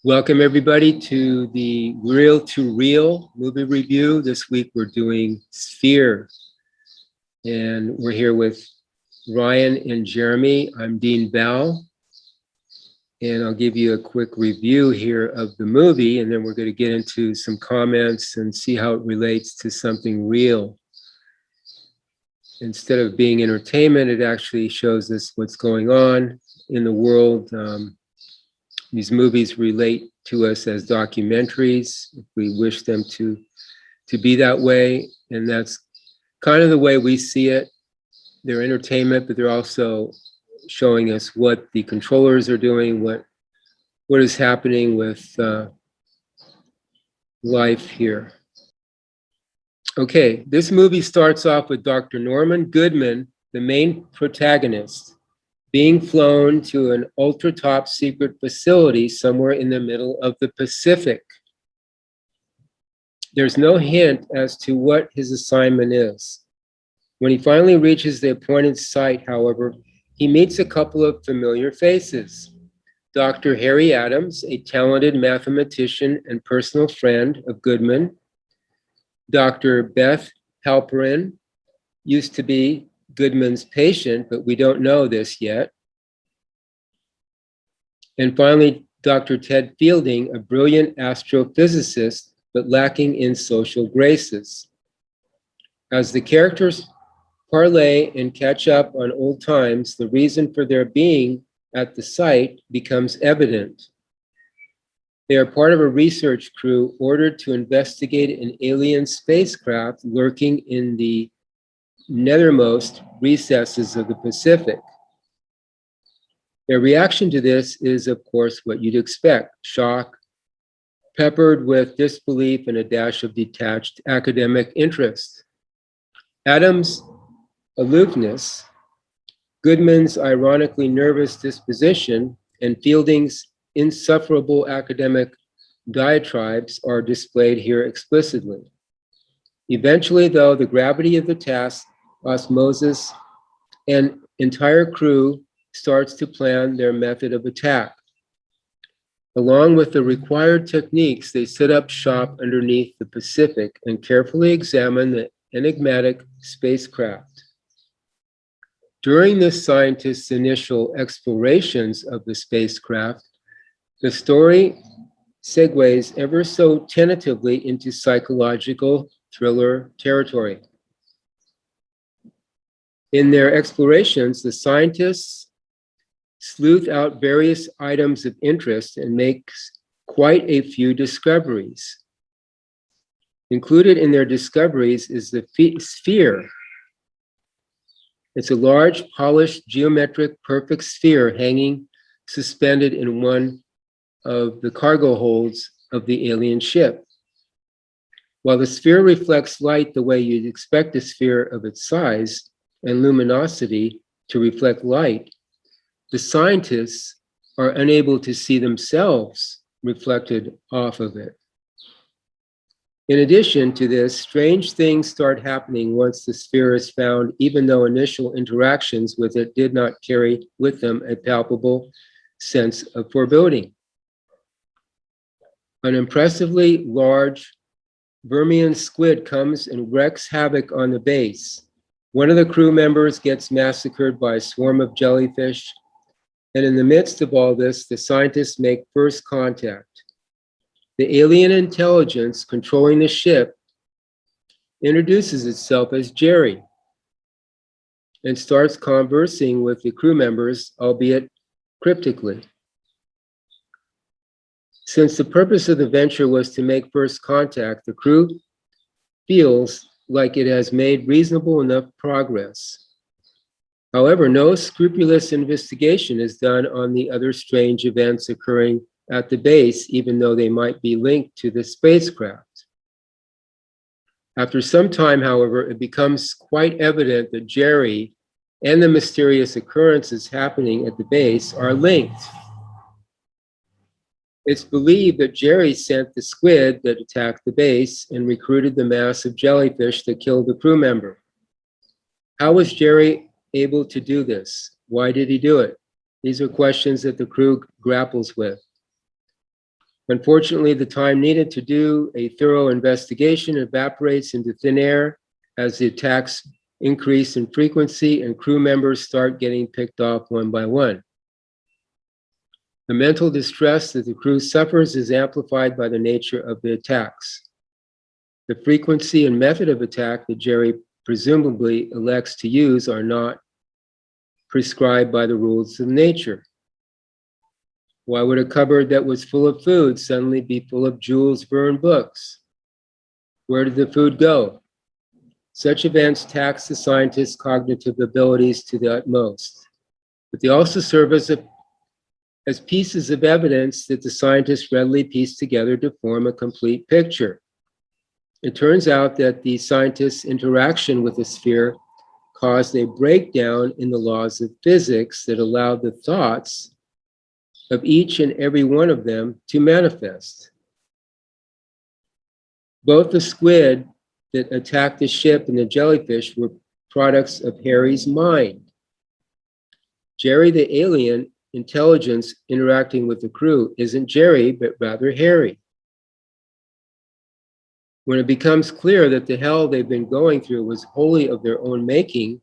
Welcome everybody to the Real to Real movie review. This week we're doing Sphere, and we're here with Ryan and Jeremy. I'm Dean Bell, and I'll give you a quick review here of the movie, and then we're going to get into some comments and see how it relates to something real. Instead of being entertainment, it actually shows us what's going on in the world. These movies relate to us as documentaries, if we wish them to be that way, and that's kind of the way we see it. They're entertainment, but they're also showing us what the controllers are doing, what is happening with life here. Okay, this movie starts off with Dr. Norman Goodman, the main protagonist, being flown to an ultra-top secret facility somewhere in the middle of the Pacific. There's no hint as to what his assignment is. When he finally reaches the appointed site, however, he meets a couple of familiar faces. Dr. Harry Adams, a talented mathematician and personal friend of Goodman. Dr. Beth Halperin used to be Goodman's patient, but we don't know this yet. And finally, Dr. Ted Fielding, a brilliant astrophysicist, but lacking in social graces. As the characters parlay and catch up on old times, the reason for their being at the site becomes evident. They are part of a research crew ordered to investigate an alien spacecraft lurking in the nethermost recesses of the Pacific. Their reaction to this is, of course, what you'd expect: shock, peppered with disbelief and a dash of detached academic interest. Adams' aloofness, Goodman's ironically nervous disposition, and Fielding's insufferable academic diatribes are displayed here explicitly. Eventually, though, the gravity of the task, osmosis, and entire crew starts to plan their method of attack. Along with the required techniques, they set up shop underneath the Pacific and carefully examine the enigmatic spacecraft. During the scientists' initial explorations of the spacecraft, the story segues ever so tentatively into psychological thriller territory. In their explorations, the scientists sleuth out various items of interest and make quite a few discoveries. Included in their discoveries is the sphere. It's a large, polished, geometric, perfect sphere hanging suspended in one of the cargo holds of the alien ship. While the sphere reflects light the way you'd expect a sphere of its size and luminosity to reflect light, the scientists are unable to see themselves reflected off of it. In addition to this, strange things start happening once the sphere is found, even though initial interactions with it did not carry with them a palpable sense of foreboding. An impressively large vermean squid comes and wreaks havoc on the base. One of the crew members gets massacred by a swarm of jellyfish, and in the midst of all this, the scientists make first contact. The alien intelligence controlling the ship introduces itself as Jerry and starts conversing with the crew members, albeit cryptically. Since the purpose of the venture was to make first contact, the crew feels like it has made reasonable enough progress. However, no scrupulous investigation is done on the other strange events occurring at the base, even though they might be linked to the spacecraft. After some time, however, it becomes quite evident that Jerry and the mysterious occurrences happening at the base are linked. It's believed that Jerry sent the squid that attacked the base and recruited the mass of jellyfish that killed the crew member. How was Jerry able to do this? Why did he do it? These are questions that the crew grapples with. Unfortunately, the time needed to do a thorough investigation evaporates into thin air as the attacks increase in frequency and crew members start getting picked off one by one. The mental distress that the crew suffers is amplified by the nature of the attacks. The frequency and method of attack that Jerry presumably elects to use are not prescribed by the rules of nature. Why would a cupboard that was full of food suddenly be full of Jules Verne books? Where did the food go? Such events tax the scientist's cognitive abilities to the utmost, but they also serve as pieces of evidence that the scientists readily piece together to form a complete picture. It turns out that the scientists' interaction with the sphere caused a breakdown in the laws of physics that allowed the thoughts of each and every one of them to manifest. Both the squid that attacked the ship and the jellyfish were products of Harry's mind. Jerry, the alien intelligence interacting with the crew, isn't Jerry, but rather Harry. When it becomes clear that the hell they've been going through was wholly of their own making,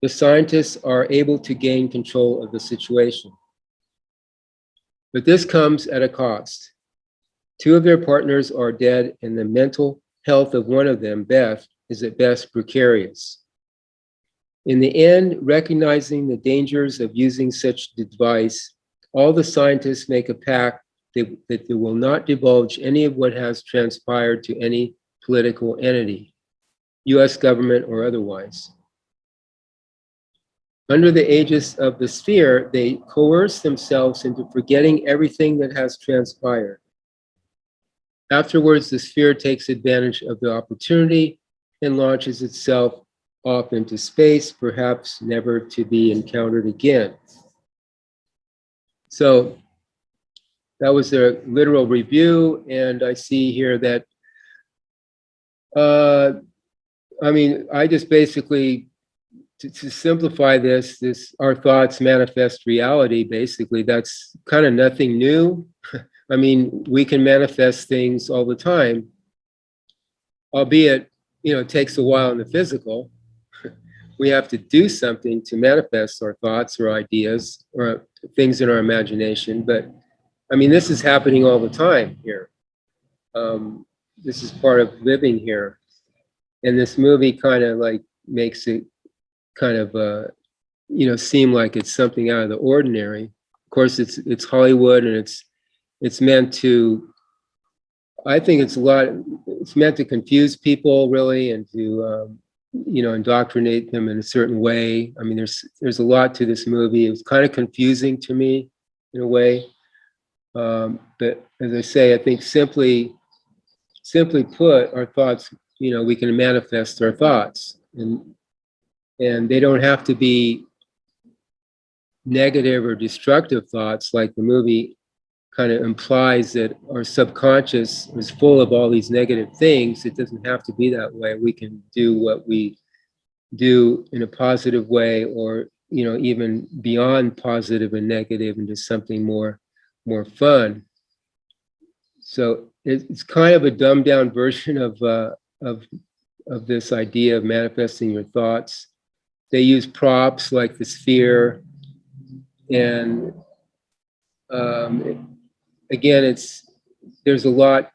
the scientists are able to gain control of the situation. But this comes at a cost. Two of their partners are dead, and the mental health of one of them, Beth, is at best precarious. In the end, recognizing the dangers of using such a device, all the scientists make a pact that they will not divulge any of what has transpired to any political entity, US government or otherwise. Under the aegis of the sphere, they coerce themselves into forgetting everything that has transpired. Afterwards, the sphere takes advantage of the opportunity and launches itself off into space, perhaps never to be encountered again. So that was their literal review, and I see here that, I just basically, to simplify this, our thoughts manifest reality, basically. That's kind of nothing new. I mean, we can manifest things all the time, albeit, it takes a while in the physical. We have to do something to manifest our thoughts or ideas or things in our imagination. But I mean, this is happening all the time here. This is part of living here. And this movie kind of like makes it kind of, seem like it's something out of the ordinary. Of course, it's Hollywood, and it's meant to, I think it's meant to confuse people really, and to, indoctrinate them in a certain way. I mean, there's a lot to this movie. It was kind of confusing to me in a way. But as I say, I think simply put, our thoughts, we can manifest our thoughts, and they don't have to be negative or destructive thoughts like the movie kind of implies, that our subconscious is full of all these negative things. It doesn't have to be that way. We can do what we do in a positive way, or even beyond positive and negative, into something more fun. So it's kind of a dumbed down version of this idea of manifesting your thoughts. They use props like the sphere, and again, there's a lot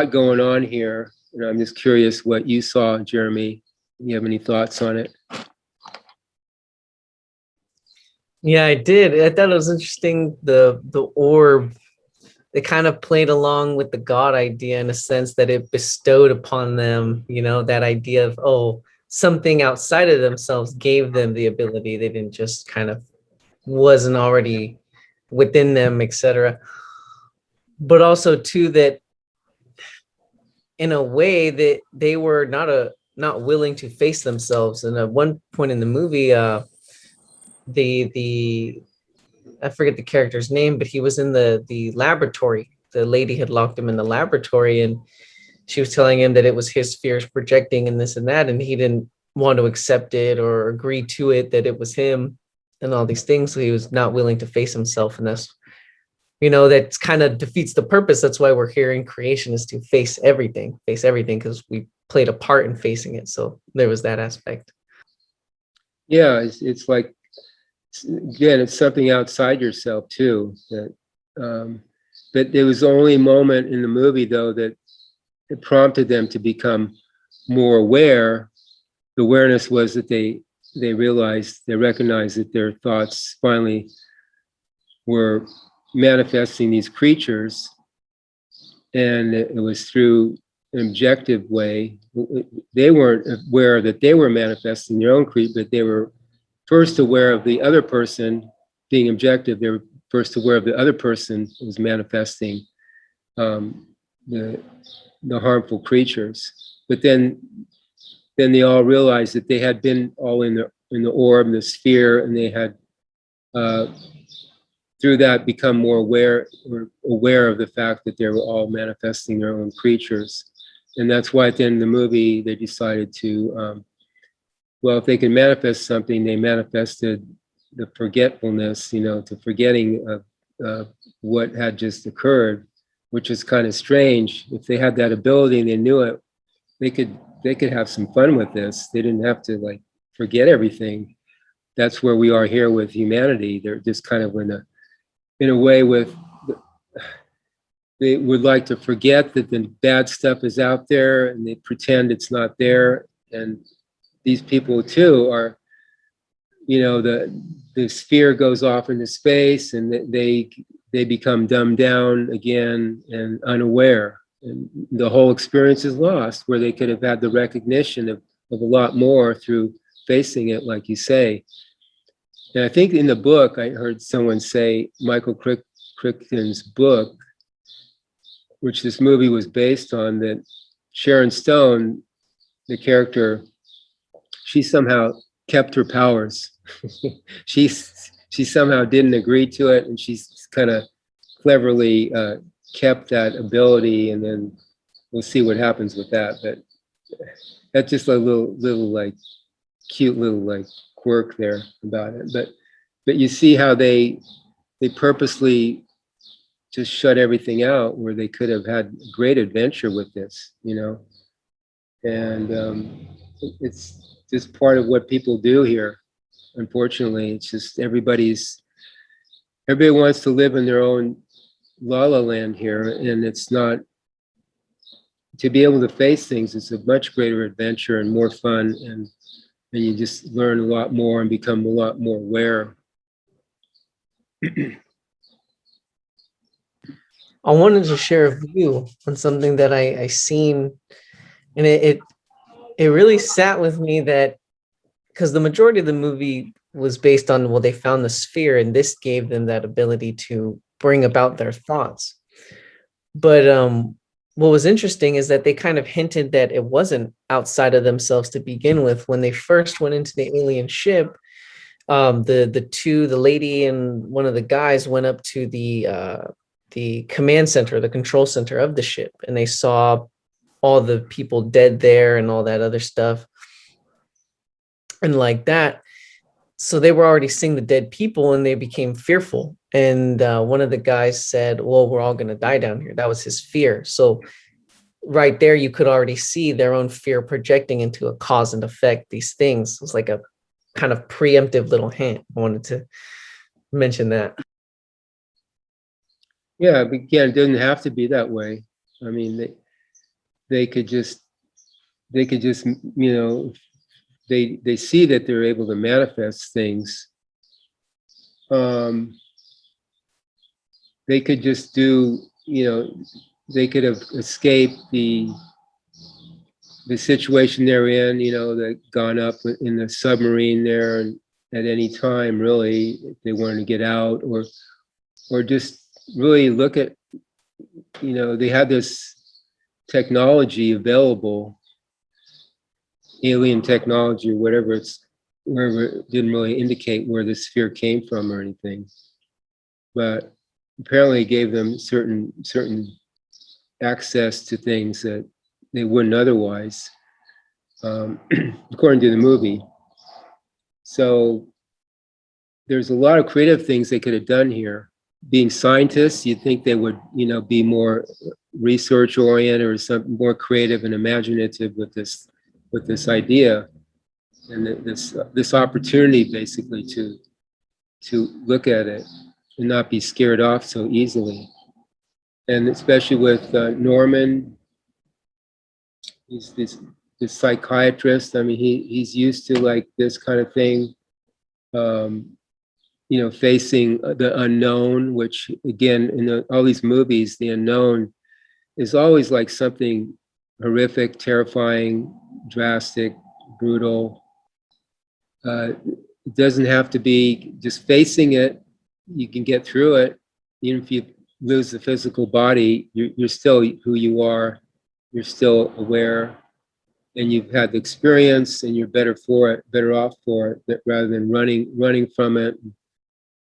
going on here, and I'm just curious what you saw, Jeremy. You have any thoughts on it? Yeah, I did. I thought it was interesting. The orb, it kind of played along with the God idea in a sense that it bestowed upon them, that idea of, something outside of themselves gave them the ability. They didn't just kind of wasn't already within them, etc. But also too, that in a way that they were not willing to face themselves. And at one point in the movie, the I forget the character's name, but he was in the laboratory. The lady had locked him in the laboratory, and she was telling him that it was his fears projecting and this and that, and he didn't want to accept it or agree to it, that it was him and all these things. So he was not willing to face himself. And that's, That kind of defeats the purpose. That's why we're here in creation, is to face everything, because we played a part in facing it. So there was that aspect. Yeah, it's like, again, it's something outside yourself too. But there was the only moment in the movie, though, that it prompted them to become more aware. The awareness was that they recognized that their thoughts finally were manifesting these creatures, and it was through an objective way. They weren't aware that they were manifesting their own creature, but they were first aware of the other person being objective. They were first aware of the other person was manifesting the harmful creatures. But then they all realized that they had been all in the orb, the sphere, and they had through that become more aware of the fact that they were all manifesting their own creatures. And that's why at the end of the movie they decided to, well, if they could manifest something, they manifested the forgetfulness, to forgetting of what had just occurred, which is kind of strange. If they had that ability and they knew it, they could have some fun with this. They didn't have to like forget everything. That's where we are here with humanity. They're just kind of in a way they would like to forget that the bad stuff is out there, and they pretend it's not there. And these people too are, the sphere goes off into space, and they become dumbed down again and unaware. And the whole experience is lost, where they could have had the recognition of a lot more through facing it, like you say. And I think in the book, I heard someone say, Michael Crichton's book, which this movie was based on, that Sharon Stone, the character, she somehow kept her powers. she somehow didn't agree to it, and she's kind of cleverly kept that ability, and then we'll see what happens with that. But that's just a little like cute little like quirk there about it. But you see how they purposely just shut everything out, where they could have had great adventure with this, and it's just part of what people do here. Unfortunately, it's just everybody wants to live in their own la la land here, and it's not. To be able to face things, it's a much greater adventure and more fun, and you just learn a lot more and become a lot more aware. I wanted to share a view on something that I seen, and it really sat with me, that because the majority of the movie was based on, well, they found the sphere, and this gave them that ability to bring about their thoughts. But what was interesting is that they kind of hinted that it wasn't outside of themselves to begin with. When they first went into the alien ship, the lady and one of the guys went up to the command center, the control center of the ship, and they saw all the people dead there and all that other stuff. And like that, so they were already seeing the dead people, and they became fearful. And one of the guys said, well, we're all going to die down here. That was his fear. So right there, you could already see their own fear projecting into a cause and effect. These things, it was like a kind of preemptive little hint. I wanted to mention that. Yeah, but again, it doesn't have to be that way. I mean, they could just they see that they're able to manifest things. They could just do, they could have escaped the situation they're in, that gone up in the submarine there, and at any time, really, if they wanted to get out, or just really look at, they had this technology available, alien technology or whatever, wherever it didn't really indicate where the sphere came from or anything, but apparently it gave them certain access to things that they wouldn't otherwise, according to the movie. So there's a lot of creative things they could have done here, being scientists, you'd think they would, be more research oriented or something more creative and imaginative with this idea and this opportunity basically to look at it and not be scared off so easily. And especially with Norman, he's this psychiatrist. I mean, he's used to like this kind of thing, facing the unknown, which again, in all these movies, the unknown is always like something horrific, terrifying, drastic, brutal. It doesn't have to be just facing it. You can get through it. Even if you lose the physical body, you're still who you are. You're still aware, and you've had the experience, and you're better off for it, rather than running from it,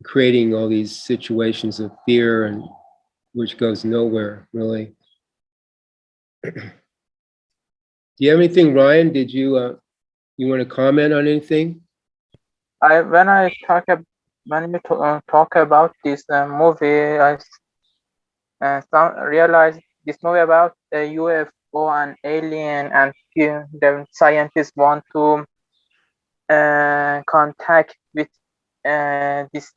creating all these situations of fear, and which goes nowhere really. Do you have anything, Ryan? Did you want to comment on anything? When you talk about this movie, I realized this movie about a UFO and alien, and the scientists want to contact with this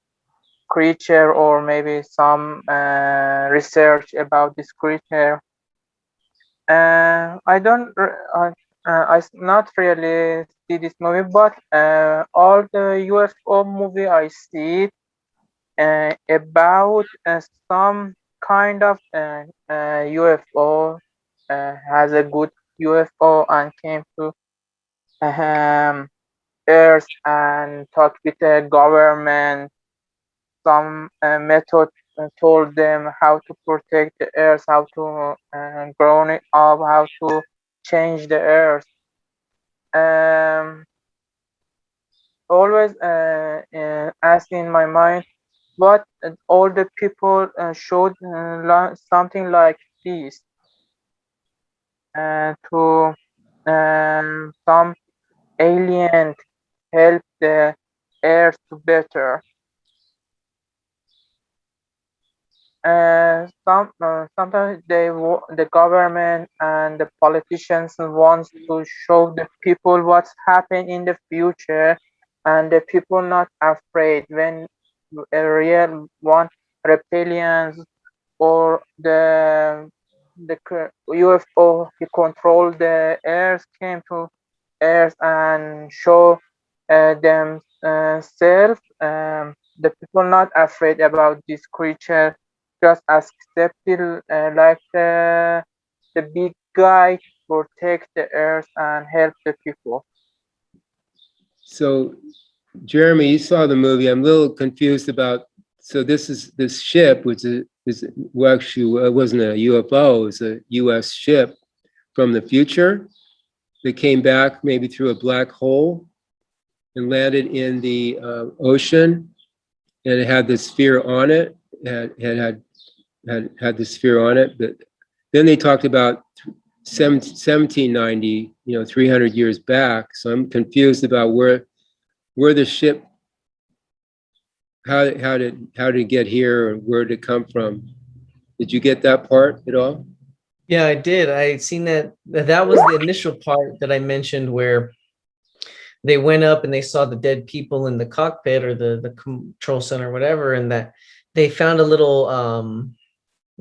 creature, or maybe some research about this creature. I don't. I not really see this movie, but all the UFO movie I see about some kind of UFO has a good UFO and came to Earth and talked with the government. Some method told them how to protect the Earth, how to grow it up, how to change the Earth. Always asking in my mind, what all the people showed something like this to some alien help the Earth to better. Sometimes the government and the politicians wants to show the people what's happening in the future, and the people not afraid when a real one reptilians or the UFO he control the Earth came to Earth and show themselves. The people not afraid about this creature, just accepted like the big guy protect the Earth and help the people. So, Jeremy, you saw the movie. I'm a little confused about. So this ship, which well, actually it wasn't a UFO. It was a U.S. ship from the future that came back maybe through a black hole and landed in the ocean, and it had the sphere on it. Had the sphere on it, but then they talked about 1790, 300 years back. So I'm confused about where the ship, how did it get here, or where did it come from? Did you get that part at all? Yeah, I did. I seen that. That was the initial part that I mentioned, where they went up and they saw the dead people in the cockpit or the control center or whatever, and that they found a little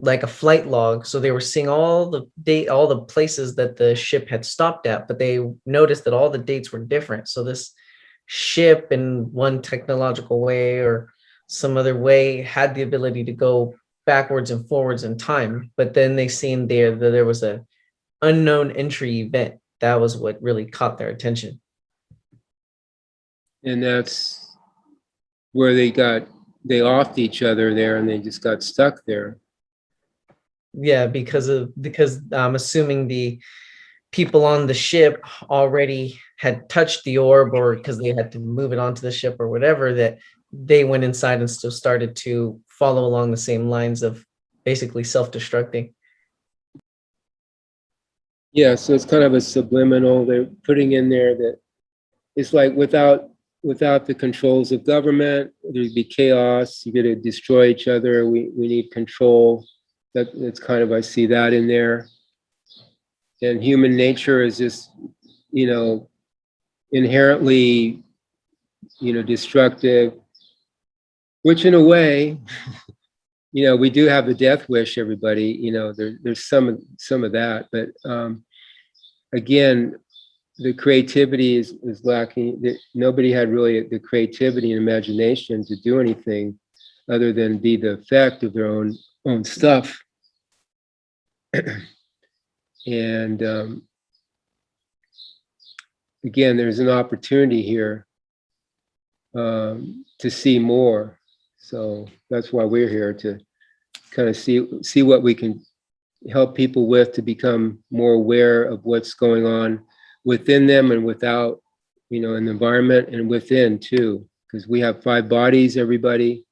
like a flight log. So they were seeing all the places that the ship had stopped at, but they noticed that all the dates were different. So this ship, in one technological way or some other way, had the ability to go backwards and forwards in time. But then they seen there that there was a unknown entry event. That was what really caught their attention. And that's where they offed each other there, and they just got stuck there. Yeah, because I'm assuming the people on the ship already had touched the orb, or because they had to move it onto the ship or whatever, that they went inside and still started to follow along the same lines of basically self-destructing. Yeah, so it's kind of a subliminal. They're putting in there that it's like without without the controls of government, there'd be chaos. You're going to destroy each other. We need control. That's kind of, I see that in there. And human nature is just, inherently, destructive, which in a way, we do have the death wish, everybody, there's some of that, but again, the creativity is lacking. Nobody had really the creativity and imagination to do anything other than be the effect of their own stuff. And again, there's an opportunity here to see more. So that's why we're here, to kind of see what we can help people with, to become more aware of what's going on within them and without, in the environment, and within too, because we have 5 bodies, everybody,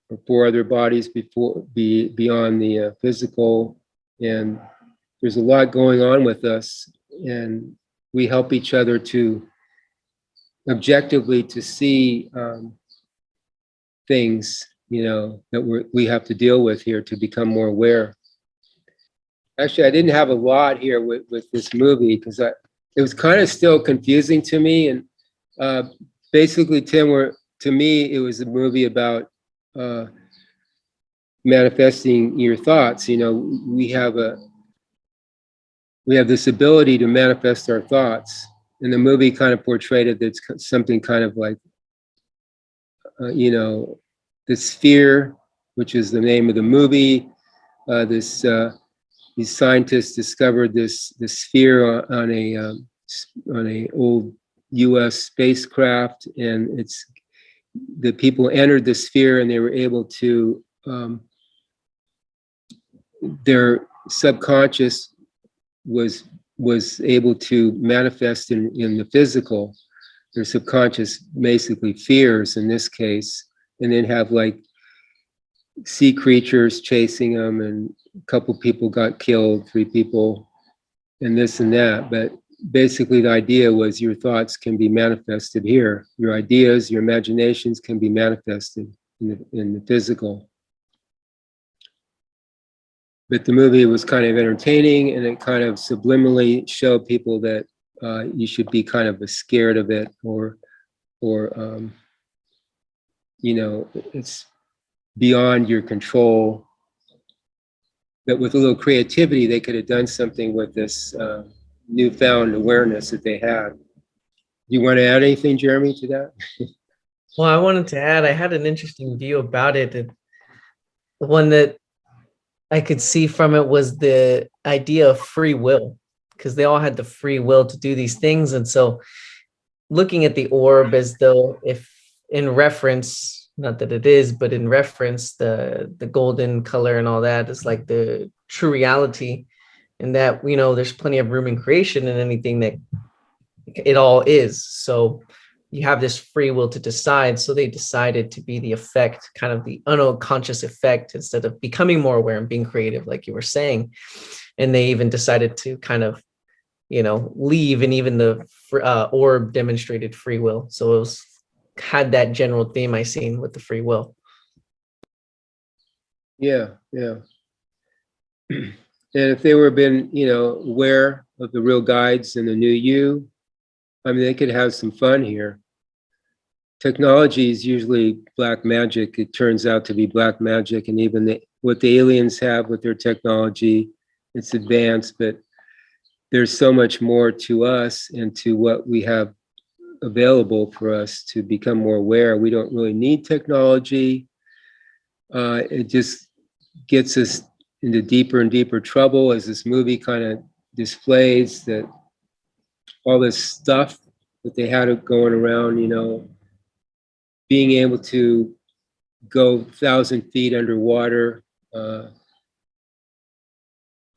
or 4 other bodies beyond the physical, and there's a lot going on with us, and we help each other to objectively to see things, that we have to deal with here to become more aware. Actually, I didn't have a lot here with this movie because it was kind of still confusing to me. And basically, Tim, to me, it was a movie about manifesting your thoughts. We have this ability to manifest our thoughts, and the movie kind of portrayed it. That's something kind of like, the sphere, which is the name of the movie. These scientists discovered this sphere on a old U.S. spacecraft, and the people entered the sphere, and they were able to their subconscious was able to manifest in the physical. Their subconscious basically fears in this case, and then have like sea creatures chasing them, and a couple people got killed, 3 people, and this and that. But basically the idea was your thoughts can be manifested here. Your ideas, your imaginations can be manifested in the physical. But the movie was kind of entertaining, and it kind of subliminally showed people that you should be kind of scared of it, or it's beyond your control. That with a little creativity, they could have done something with this newfound awareness that they had. You want to add anything, Jeremy, to that? Well, I wanted to add, I had an interesting view about it. And the one that I could see from it was the idea of free will, because they all had the free will to do these things. And so looking at the orb as though, if in reference, not that it is, but in reference, the golden color and all that is like the true reality, and that, there's plenty of room in creation and anything that it all is. So you have this free will to decide. So they decided to be the effect, kind of the unconscious effect, instead of becoming more aware and being creative, like you were saying. And they even decided to kind of, leave, and even the orb demonstrated free will. So it had that general theme I seen with the free will. Yeah. And if they were been, aware of the real guides and the new you, they could have some fun here. Technology is usually black magic. It turns out to be black magic, and even what the aliens have with their technology, it's advanced, but there's so much more to us and to what we have available for us to become more aware. We don't really need technology. It just gets us into deeper and deeper trouble, as this movie kind of displays that all this stuff that they had going around, being able to go 1,000 feet underwater.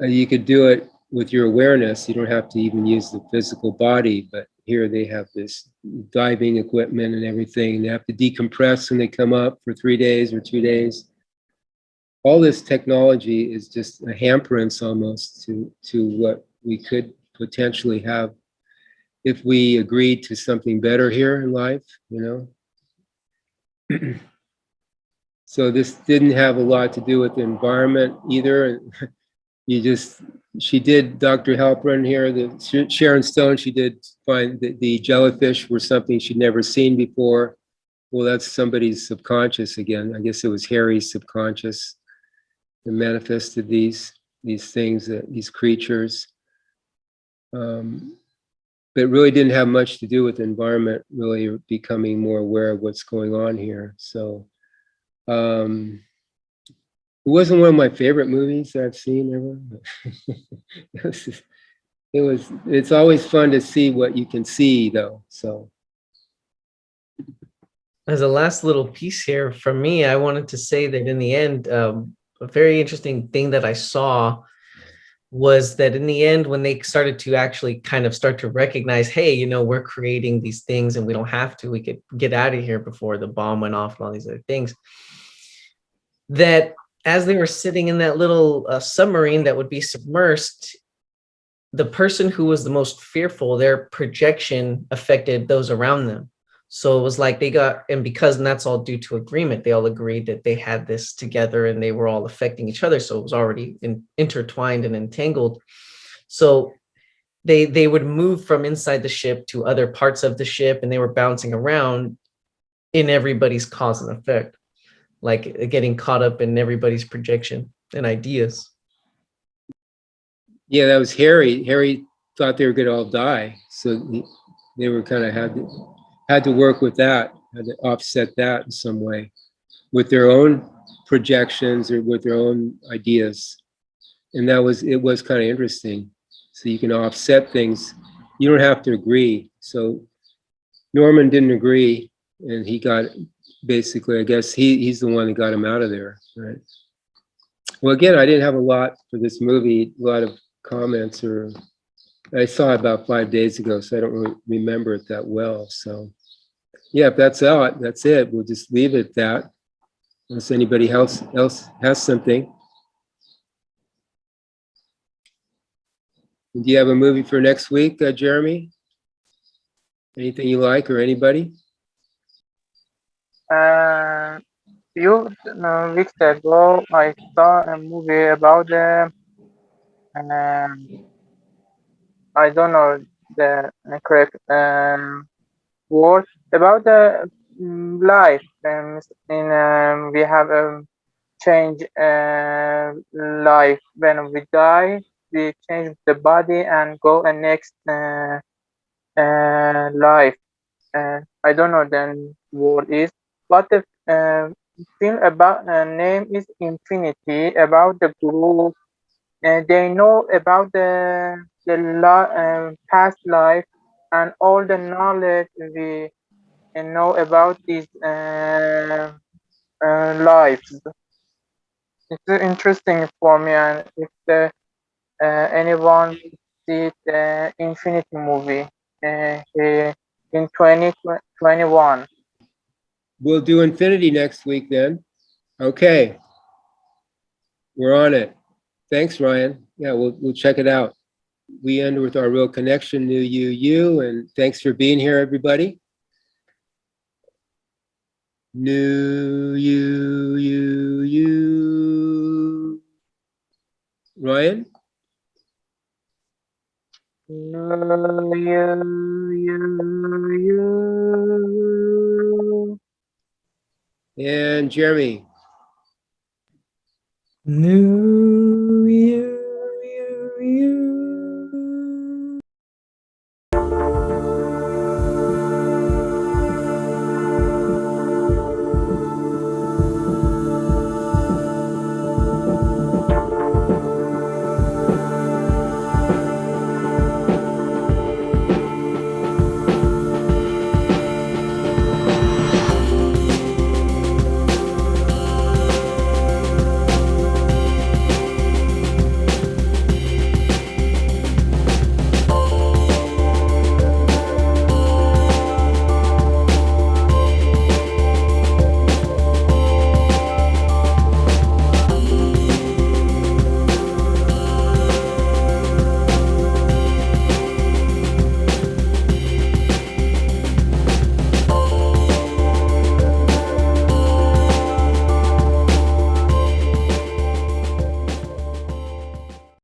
You could do it with your awareness. You don't have to even use the physical body, but here they have this diving equipment and everything. They have to decompress when they come up for 3 days or 2 days. All this technology is just a hamperance almost to what we could potentially have if we agreed to something better here in life, you know. So this didn't have a lot to do with the environment either. She did, Dr. Halperin here, Sharon Stone, she did find that the jellyfish were something she'd never seen before. Well, that's somebody's subconscious again. I guess it was Harry's subconscious that manifested these things, these creatures. But it really didn't have much to do with the environment, really becoming more aware of what's going on here. So it wasn't one of my favorite movies that I've seen ever. It's always fun to see what you can see though. So as a last little piece here from me, I wanted to say that in the end, a very interesting thing that I saw was that in the end, when they started to actually kind of start to recognize, hey, you know, we're creating these things and we don't have to, we could get out of here before the bomb went off and all these other things, that as they were sitting in that little submarine that would be submersed, the person who was the most fearful, their projection affected those around them. So it was like they got, and that's all due to agreement. They all agreed that they had this together and they were all affecting each other. So it was already intertwined and entangled. So they would move from inside the ship to other parts of the ship, and they were bouncing around in everybody's cause and effect, like getting caught up in everybody's projection and ideas. yeah, that was Harry. Harry thought they were going to all die. So they were kind of had to work with that, had to offset that in some way with their own projections or with their own ideas. And it was kind of interesting. So you can offset things. You don't have to agree. So Norman didn't agree, and he got, basically, I guess he's the one that got him out of there, right? Well, again, I didn't have a lot for this movie, a lot of comments, or I saw it about 5 days ago, so I don't really remember it that well. So yeah, if that's out, that's it. We'll just leave it at that, unless anybody else has something. Do you have a movie for next week, Jeremy? Anything you like, or anybody? Few weeks ago, I saw a movie about I don't know the correct word, about the life. We have change life when we die. We change the body and go a next life. I don't know the word is, but the film about name is Infinity, about the group. They know about the past life and all the knowledge we know about these lives. It's interesting for me, and if anyone see the Infinity movie in 2021. We'll do Infinity next week then. Okay, we're on it. Thanks, Ryan. Yeah, we'll check it out. We end with our real connection, new you, and thanks for being here, everybody. New you. Ryan? And Jeremy? New